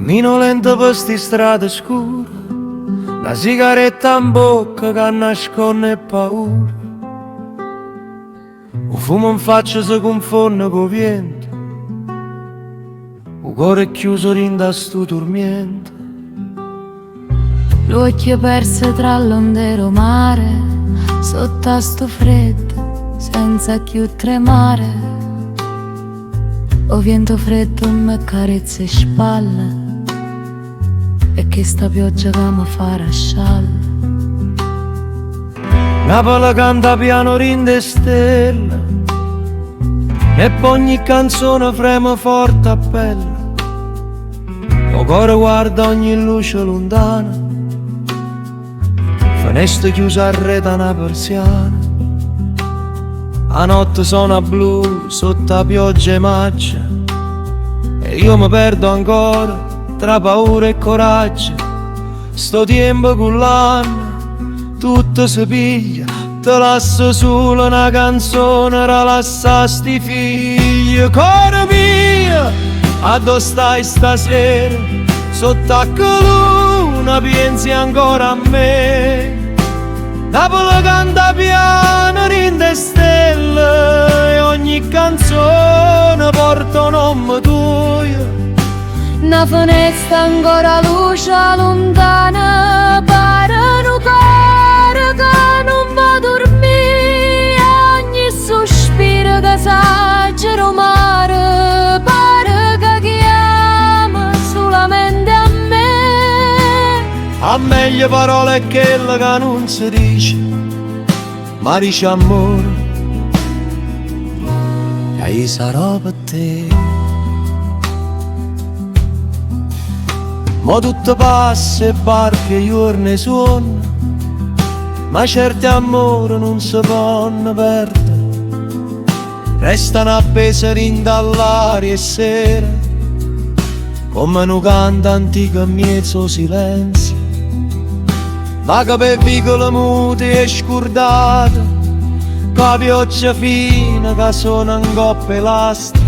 Cammino lento per sti strade scure, una sigaretta in bocca che nasconde paura. Un fumo in faccia si confonde con vento, un cuore chiuso rinda sto dormiente. L'occhio perse tra l'ondero mare, sotto a sto freddo, senza più tremare. O vento freddo mi carezza e spalle, e che sta pioggia che mi fa rasciare. Napoli canta piano rinde stelle, e per ogni canzone frema forte appella. Lo cuore guarda ogni luce lontana, finestra chiusa a rete una persiana. A notte suona blu sotto la pioggia e maccia, e io mi perdo ancora tra paura e coraggio. Sto tempo con l'anno tutto si piglia, te lascio solo una canzone, rilassa sti figli. Cuore mio, a dove stai stasera? Sotto a luna pensi ancora a me. Napoli canta piano, rinde stelle, e ogni canzone porta un nome tuo. Una finestra ancora luce lontana, pare un cuore che non va a dormire. Ogni sospiro che esagera mare, pare che chiama solamente a me. A meglio parole è quelle che non si dice, ma dice amore, e io sarò per te. Ma tutto passa e barche giorni suona, ma certi amori non si possono perdere. Restano appese dall'aria e sera, come un canto antico in mezzo silenzio. Vaga per vicoli muti e scordati, con la pioggia fine che suona in coppe elastiche.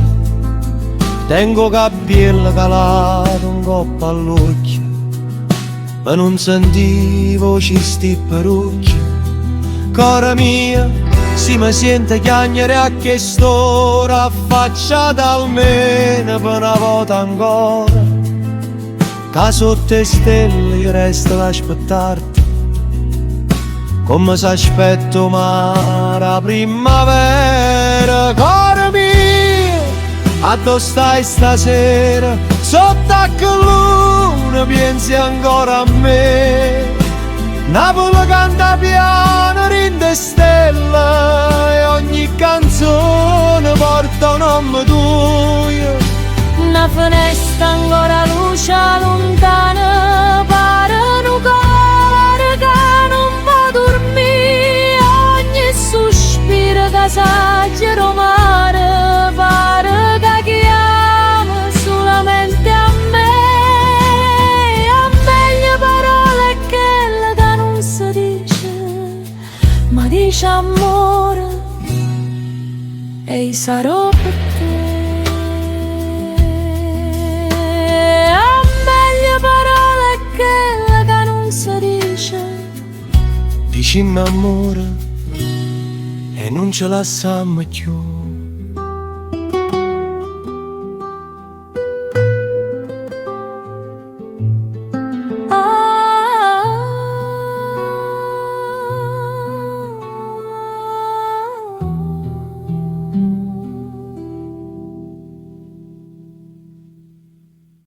Tengo capelli calati un coppo all'occhio, ma non sentivo voci sti perucchi. Cara mia, si mi sente chiagnere a quest'ora, affacciata almeno per una volta ancora. Che sotto le stelle io resto ad aspettarti, come si aspetta la primavera. Cara mia, a dove stai stasera? Sotto a luna pensi ancora a me. Napoli canta piano, rinde stelle, e ogni canzone porta un nome tuo. Una finestra ancora luce lontana, pare un cuore che non va a dormire. Ogni sospiro che esagera mare, pare che chiama solamente a me. A meglio parole quelle che non si dice, ma dice amore, e io sarò per te. A meglio parole quelle che non si dice, Dicimmi amore, e non ce la siamo più.